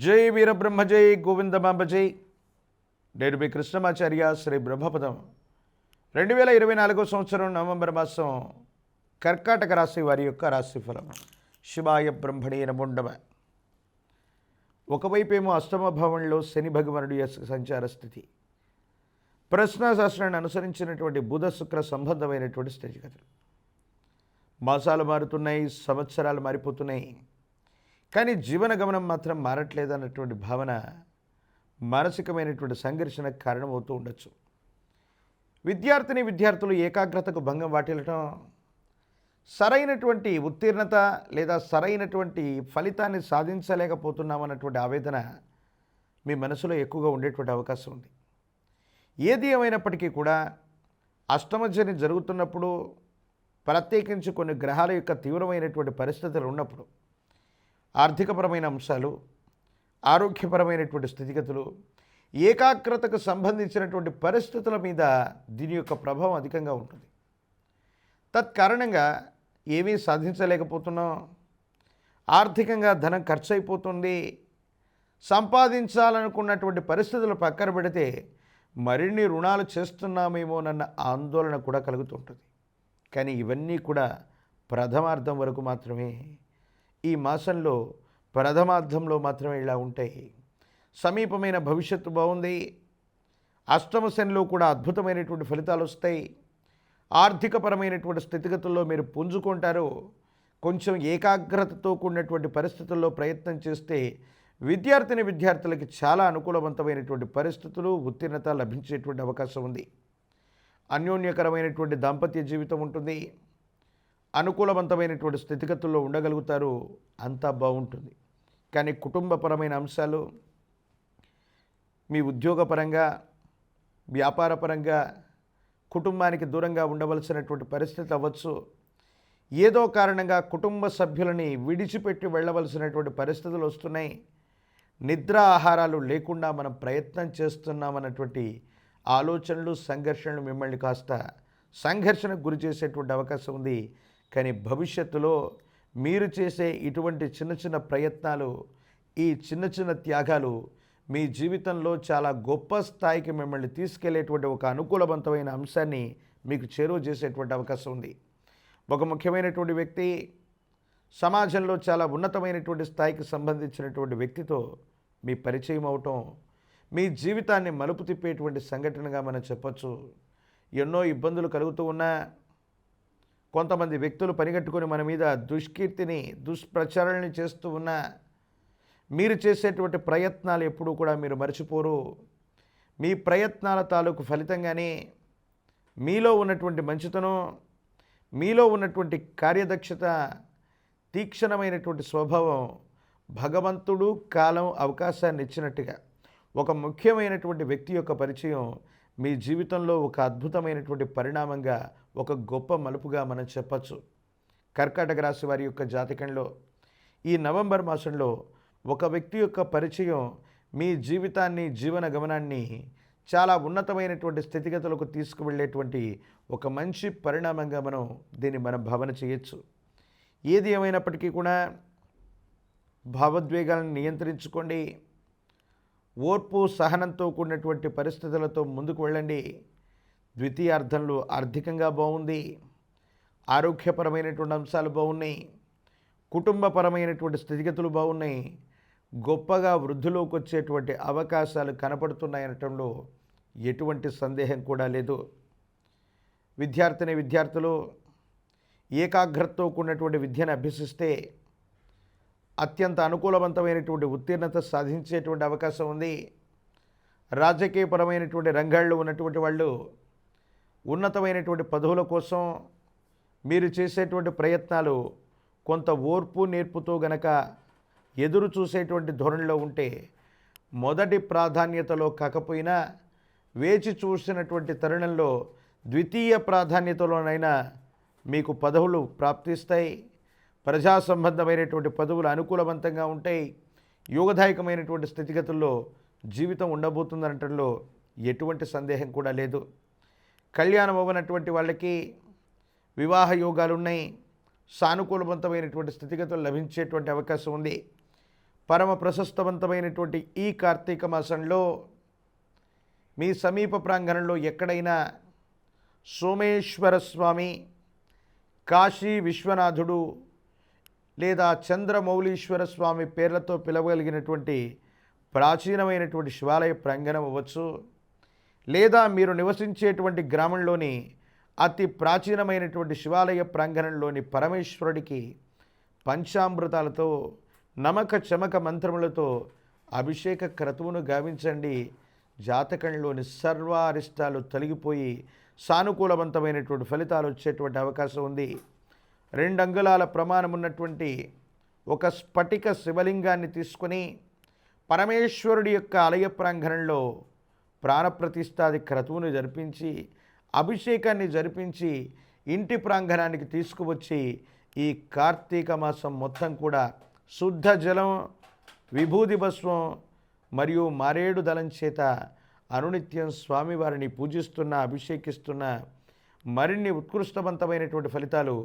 జై వీరబ్రహ్మ జై గోవిందమాంబ జై. నేను మీ కృష్ణమాచార్య శ్రీ బ్రహ్మపదం. 2024 సంవత్సరం నవంబర్ మాసం కర్కాటక రాశి వారి యొక్క రాశిఫలం. శివాయ బ్రహ్మణే నమో నమః. ఒకవైపేమో అష్టమ భావంలో శని భగవానుడి యొక్క సంచార స్థితి, ప్రశ్నాశాస్త్రాన్ని అనుసరించినటువంటి బుధ శుక్ర సంబంధమైనటువంటి స్థితిగతులు. మాసాలు మారుతున్నాయి, సంవత్సరాలు మారిపోతున్నాయి, కానీ జీవన గమనం మాత్రం మారట్లేదన్నటువంటి భావన మానసికమైనటువంటి సంఘర్షణకు కారణమవుతూ ఉండొచ్చు. విద్యార్థులు ఏకాగ్రతకు భంగం వాటిల్లటం, సరైనటువంటి ఉత్తీర్ణత లేదా సరైనటువంటి ఫలితాన్ని సాధించలేకపోతున్నామన్నటువంటి ఆవేదన మీ మనసులో ఎక్కువగా ఉండేటువంటి అవకాశం ఉంది. ఏది ఏమైనప్పటికీ కూడా అష్టమశని జరుగుతున్నప్పుడు, ప్రత్యేకించి కొన్ని గ్రహాల యొక్క తీవ్రమైనటువంటి పరిస్థితులు ఉన్నప్పుడు ఆర్థికపరమైన అంశాలు, ఆరోగ్యపరమైనటువంటి స్థితిగతులు, ఏకాగ్రతకు సంబంధించినటువంటి పరిస్థితుల మీద దీని యొక్క ప్రభావం అధికంగా ఉంటుంది. తత్కారణంగా ఏమీ సాధించలేకపోతున్నాం, ఆర్థికంగా ధనం ఖర్చు అయిపోతుంది, సంపాదించాలనుకున్నటువంటి పరిస్థితులు పక్కన పెడితే మరిన్ని రుణాలు చేస్తున్నామేమోనన్న ఆందోళన కూడా కలుగుతుంటుంది. కానీ ఇవన్నీ కూడా ప్రథమార్థం వరకు మాత్రమే. ఈ మాసంలో ప్రథమార్థంలో మాత్రమే ఇలా ఉంటాయి. సమీపమైన భవిష్యత్తు బాగుంది. అష్టమ శనిలో కూడా అద్భుతమైనటువంటి ఫలితాలు వస్తాయి. ఆర్థికపరమైనటువంటి స్థితిగతుల్లో మీరు పుంజుకుంటారు. కొంచెం ఏకాగ్రతతో కూడినటువంటి పరిస్థితుల్లో ప్రయత్నం చేస్తే విద్యార్థులకి చాలా అనుకూలవంతమైనటువంటి పరిస్థితులు, ఉత్తీర్ణత లభించేటువంటి అవకాశం ఉంది. అన్యోన్యకరమైనటువంటి దాంపత్య జీవితం ఉంటుంది. అనుకూలవంతమైనటువంటి స్థితిగతుల్లో ఉండగలుగుతారు. అంతా బాగుంటుంది. కానీ కుటుంబపరమైన అంశాలు, మీ ఉద్యోగపరంగా, వ్యాపారపరంగా కుటుంబానికి దూరంగా ఉండవలసినటువంటి పరిస్థితి అవ్వచ్చు. ఏదో కారణంగా కుటుంబ సభ్యులని విడిచిపెట్టి వెళ్ళవలసినటువంటి పరిస్థితులు వస్తున్నాయి. నిద్ర ఆహారాలు లేకుండా మనం ప్రయత్నం చేస్తున్నామన్నటువంటి ఆలోచనలు, సంఘర్షణలు మిమ్మల్ని కాస్త సంఘర్షణకు గురి చేసేటువంటి అవకాశం ఉంది. కానీ భవిష్యత్తులో మీరు చేసే ఇటువంటి చిన్న చిన్న ప్రయత్నాలు, ఈ చిన్న చిన్న త్యాగాలు మీ జీవితంలో చాలా గొప్ప స్థాయికి మిమ్మల్ని తీసుకెళ్లేటువంటి ఒక అనుకూలవంతమైన అంశాన్ని మీకు చేరువ చేసేటువంటి అవకాశం ఉంది. ఒక ముఖ్యమైనటువంటి వ్యక్తి, సమాజంలో చాలా ఉన్నతమైనటువంటి స్థాయికి సంబంధించినటువంటి వ్యక్తితో మీ పరిచయం అవటం మీ జీవితాన్ని మలుపు తిప్పేటువంటి సంఘటనగా మనం చెప్పచ్చు. ఎన్నో ఇబ్బందులు కలుగుతూ ఉన్నా, కొంతమంది వ్యక్తులు పనిగట్టుకొని మన మీద దుష్కీర్తిని, దుష్ప్రచారాలని చేస్తూ ఉన్నా, మీరు చేసేటువంటి ప్రయత్నాలు ఎప్పుడూ కూడా మీరు మర్చిపోరు. మీ ప్రయత్నాల తాలూకు ఫలితంగానే మీలో ఉన్నటువంటి మంచితనం, మీలో ఉన్నటువంటి కార్యదక్షత, తీక్షణమైనటువంటి స్వభావం భగవంతుడు, కాలం అవకాశాన్ని ఇచ్చినట్టుగా ఒక ముఖ్యమైనటువంటి వ్యక్తి యొక్క పరిచయం మీ జీవితంలో ఒక అద్భుతమైనటువంటి పరిణామంగా, ఒక గొప్ప మలుపుగా మనం చెప్పచ్చు. కర్కాటక రాశి వారి యొక్క జాతకంలో ఈ నవంబర్ మాసంలో ఒక వ్యక్తి యొక్క పరిచయం మీ జీవితాన్ని, జీవన గమనాన్ని చాలా ఉన్నతమైనటువంటి స్థితిగతులకు తీసుకువెళ్ళేటువంటి ఒక మంచి పరిణామంగా మనం భావన చేయొచ్చు. ఏది ఏమైనప్పటికీ కూడా భావోద్వేగాలను నియంత్రించుకోండి. ఓర్పు, సహనంతో కూడినటువంటి పరిస్థితులతో ముందుకు వెళ్ళండి. ద్వితీయార్థంలో ఆర్థికంగా బాగుంది, ఆరోగ్యపరమైనటువంటి అంశాలు బాగున్నాయి, కుటుంబపరమైనటువంటి స్థితిగతులు బాగున్నాయి, గొప్పగా వృద్ధిలోకి వచ్చేటువంటి అవకాశాలు కనపడుతున్నాయనటంలో ఎటువంటి సందేహం కూడా లేదు. విద్యార్థులు ఏకాగ్రతతో కూడినటువంటి విద్యను అభ్యసిస్తే అత్యంత అనుకూలవంతమైనటువంటి ఉత్తీర్ణత సాధించేటువంటి అవకాశం ఉంది. రాజకీయపరమైనటువంటి రంగాల్లో ఉన్నటువంటి వాళ్ళు ఉన్నతమైనటువంటి పదవుల కోసం మీరు చేసేటువంటి ప్రయత్నాలు కొంత ఓర్పు, నేర్పుతో గనక ఎదురు చూసేటువంటి ధోరణిలో ఉంటే, మొదటి ప్రాధాన్యతలో కాకపోయినా వేచి చూసినటువంటి తరుణంలో ద్వితీయ ప్రాధాన్యతలోనైనా మీకు పదవులు ప్రాప్తిస్తాయి. ప్రజా సంబంధమైనటువంటి పదవులు అనుకూలవంతంగా ఉంటాయి. యోగదాయకమైనటువంటి స్థితిగతుల్లో జీవితం ఉండబోతుందనటంలో ఎటువంటి సందేహం కూడా లేదు. కళ్యాణం అవ్వనటువంటి వాళ్ళకి వివాహ యోగాలు ఉన్నాయి. సానుకూలవంతమైనటువంటి స్థితిగతులు లభించేటువంటి అవకాశం ఉంది. పరమ ప్రశస్తవంతమైనటువంటి ఈ కార్తీక మాసంలో మీ సమీప ప్రాంగణంలో ఎక్కడైనా సోమేశ్వర స్వామి, కాశీ విశ్వనాథుడు లేదా చంద్రమౌళీశ్వర స్వామి పేర్లతో పిలవగలిగినటువంటి ప్రాచీనమైనటువంటి శివాలయ ప్రాంగణం అవ్వచ్చు, లేదా మీరు నివసించేటువంటి గ్రామంలోని అతి ప్రాచీనమైనటువంటి శివాలయ ప్రాంగణంలోని పరమేశ్వరుడికి పంచామృతాలతో నమక చమక మంత్రములతో అభిషేక క్రతువును గావించండి. జాతకంలోని సర్వ అరిష్టాలు తొలగిపోయి సానుకూలవంతమైనటువంటి ఫలితాలు వచ్చేటువంటి అవకాశం ఉంది. 2 అంగుళాల ప్రమాణం ఉన్నటువంటి ఒక స్ఫటిక శివలింగాన్ని తీసుకొని పరమేశ్వరుడి యొక్క ఆలయ ప్రాంగణంలో ప్రాణప్రతిష్ఠాది క్రతువును జరిపించి అభిషేకాన్ని జరిపించి ఇంటి ప్రాంగణానికి తీసుకువచ్చి ఈ కార్తీక మాసం మొత్తం కూడా శుద్ధ జలం, విభూది భస్వం మరియు మారేడు దళం చేత అనునిత్యం స్వామివారిని పూజిస్తున్న, అభిషేకిస్తున్న మరిన్ని ఉత్కృష్టవంతమైనటువంటి ఫలితాలు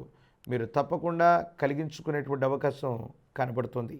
మీరు తప్పకుండా కలిగించుకునేటువంటి అవకాశం కనబడుతుంది.